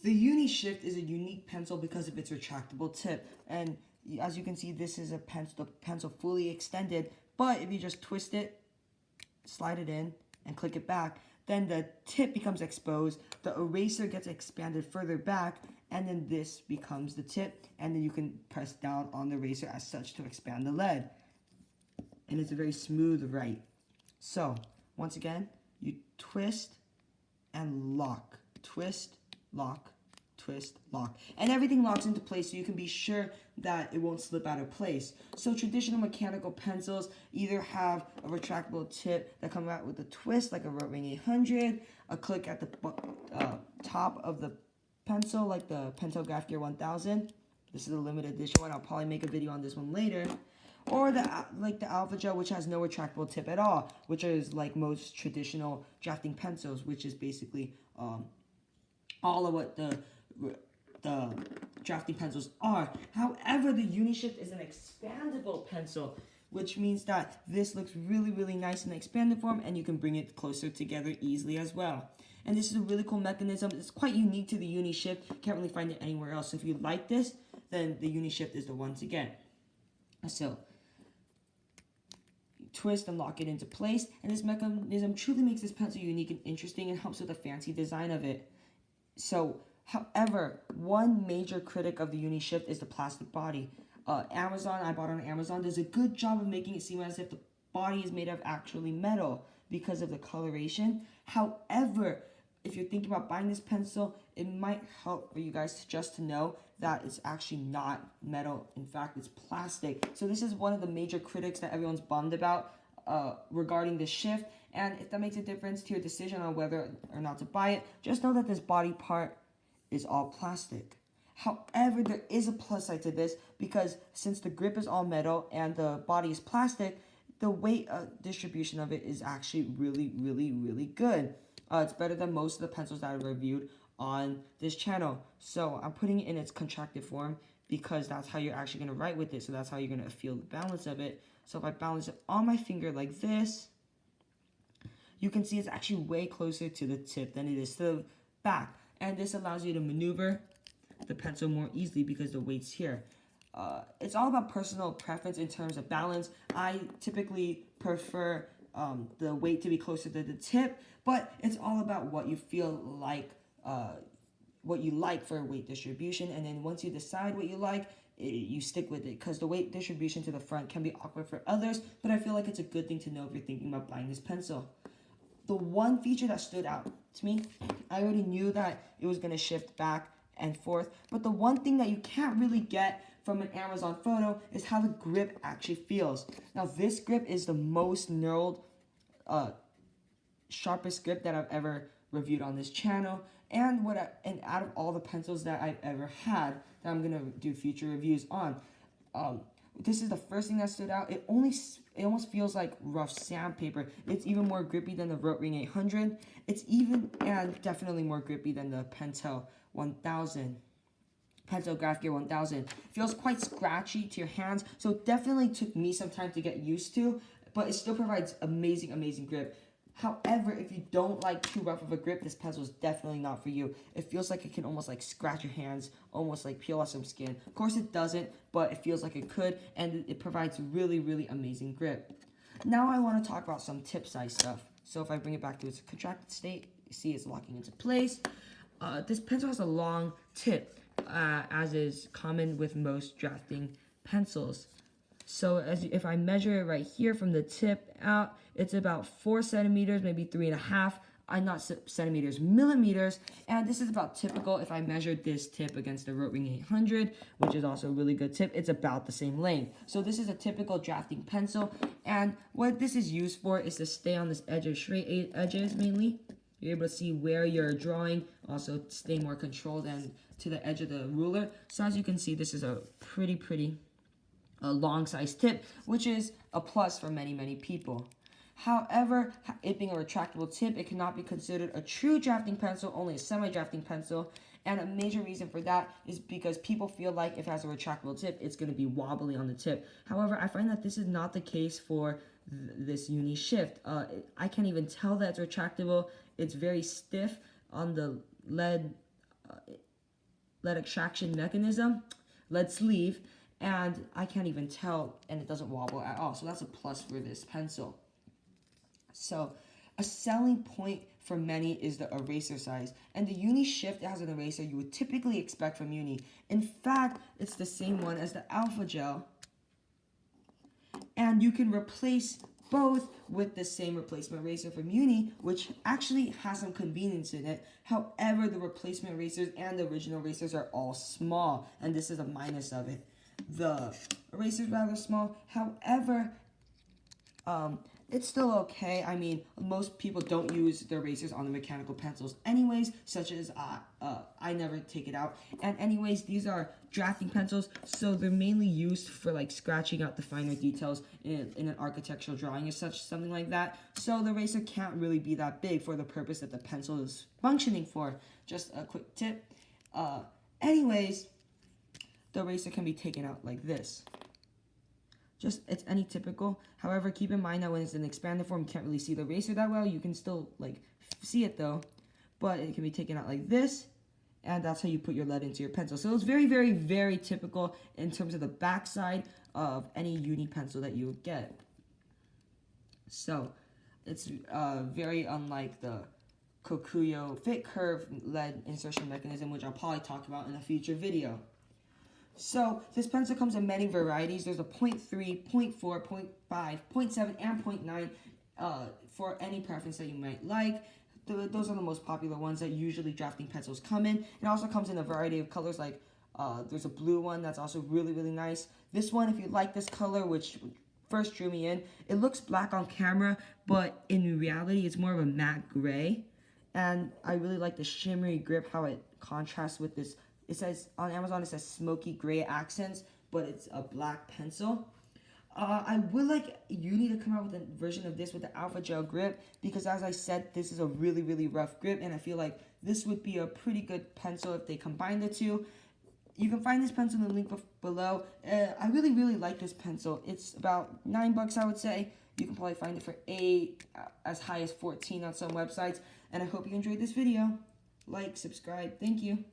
The Uni-Shift is a unique pencil because of its retractable tip, and as you can see, this is the pencil fully extended, but if you just twist it, slide it in, and click it back, then the tip becomes exposed, the eraser gets expanded further back, and then this becomes the tip, and then you can press down on the eraser as such to expand the lead. And it's a very smooth write. So, once again, you twist and lock, twist, lock, twist, lock. And everything locks into place so you can be sure that it won't slip out of place. So traditional mechanical pencils either have a retractable tip that comes out with a twist like a Rotring 800, a click at the top of the pencil like the Pentel Graph Gear 1000. This is a limited edition one. I'll probably make a video on this one later. Or the Alpha Gel, which has no retractable tip at all, which is like most traditional drafting pencils, which is basically all of what the drafting pencils are. However, the Uni-Shift is an expandable pencil, which means that this looks really, really nice in the expanded form, and you can bring it closer together easily as well. And this is a really cool mechanism. It's quite unique to the Uni-Shift. Can't really find it anywhere else. So if you like this, then the Uni-Shift is the one to get. So, twist and lock it into place, and this mechanism truly makes this pencil unique and interesting and helps with the fancy design of it. So, however, one major critic of the Uni-Shift is the plastic body. Amazon, I bought on Amazon, does a good job of making it seem as if the body is made of actually metal because of the coloration. However, if you're thinking about buying this pencil, it might help for you guys just to know that it's actually not metal. In fact, it's plastic. So this is one of the major critics that everyone's bummed about regarding this shift. And if that makes a difference to your decision on whether or not to buy it, just know that this body part is all plastic. However, there is a plus side to this because since the grip is all metal and the body is plastic, the weight distribution of it is actually really, really, really good. It's better than most of the pencils that I've reviewed on this channel. So I'm putting it in its contracted form because that's how you're actually going to write with it. So that's how you're going to feel the balance of it. So if I balance it on my finger like this, you can see it's actually way closer to the tip than it is to the back. And this allows you to maneuver the pencil more easily because the weight's here. It's all about personal preference in terms of balance. I typically prefer the weight to be closer to the tip, but it's all about what you feel like, what you like for weight distribution. And then once you decide what you like, you stick with it because the weight distribution to the front can be awkward for others, but I feel like it's a good thing to know if you're thinking about buying this pencil. The one feature that stood out to me, I already knew that it was going to shift back and forth, but the one thing that you can't really get from an Amazon photo is how the grip actually feels. Now this grip is the most knurled, sharpest grip that I've ever reviewed on this channel, and out of all the pencils that I've ever had that I'm gonna do future reviews on, this is the first thing that stood out. It almost feels like rough sandpaper. It's even more grippy than the Rotring 800. It's definitely more grippy than the Pentel 1000. Pentel Graph Gear 1000. It feels quite scratchy to your hands, so it definitely took me some time to get used to, but it still provides amazing, amazing grip. However, if you don't like too rough of a grip, this pencil is definitely not for you. It feels like it can almost like scratch your hands, almost like peel off some skin. Of course it doesn't, but it feels like it could, and it provides really, really amazing grip. Now I want to talk about some tip size stuff. So if I bring it back to its contracted state, you see it's locking into place. This pencil has a long tip, as is common with most drafting pencils. So if I measure it right here from the tip out, it's about 4 centimeters, maybe 3.5. Not centimeters, millimeters. And this is about typical. If I measured this tip against the Rotring 800, which is also a really good tip, it's about the same length. So this is a typical drafting pencil. And what this is used for is to stay on this edge of straight edges mainly. You're able to see where you're drawing, also stay more controlled and to the edge of the ruler. So as you can see, this is a pretty long size tip, which is a plus for many, many people. However, it being a retractable tip, it cannot be considered a true drafting pencil, only a semi-drafting pencil. And a major reason for that is because people feel like if it has a retractable tip, it's going to be wobbly on the tip. However, I find that this is not the case for this Uni-Shift. I can't even tell that it's retractable. It's very stiff on the lead. lead extraction mechanism, lead sleeve, and I can't even tell, and it doesn't wobble at all. So that's a plus for this pencil. So a selling point for many is the eraser size, and the Uni Shift has an eraser you would typically expect from Uni. In fact, it's the same one as the Alpha Gel, and you can replace both with the same replacement eraser from Uni, which actually has some convenience in it. However, the replacement erasers and the original erasers are all small, and this is a minus of it. The eraser is rather small. However, it's still okay. I mean, most people don't use the erasers on the mechanical pencils anyways, such as I never take it out. And anyways, these are drafting pencils, so they're mainly used for like scratching out the finer details in an architectural drawing or something like that. So the eraser can't really be that big for the purpose that the pencil is functioning for. Just a quick tip. Anyways, the eraser can be taken out like this. Just, it's any typical. However, keep in mind that when it's in expanded form, you can't really see the eraser that well. You can still, like, see it though. But it can be taken out like this. And that's how you put your lead into your pencil. So it's very, very, very typical in terms of the backside of any Uni pencil that you would get. So, it's very unlike the Kokuyo Fit Curve lead insertion mechanism, which I'll probably talk about in a future video. So this pencil comes in many varieties. There's a 0.3, 0.4, 0.5, 0.7, and 0.9 for any preference that you might like. Those are the most popular ones that usually drafting pencils come in. It also comes in a variety of colors, like there's a blue one that's also really, really nice. This one, if you like this color, which first drew me in, it looks black on camera, but in reality it's more of a matte gray. And I really like the shimmery grip, how it contrasts with this. It says, on Amazon, it says smoky gray accents, but it's a black pencil. I would like Uni to come out with a version of this with the Alpha Gel grip, because as I said, this is a really, really rough grip, and I feel like this would be a pretty good pencil if they combine the two. You can find this pencil in the link below. I really, really like this pencil. It's about $9, I would say. You can probably find it for $8, as high as $14 on some websites. And I hope you enjoyed this video. Like, subscribe. Thank you.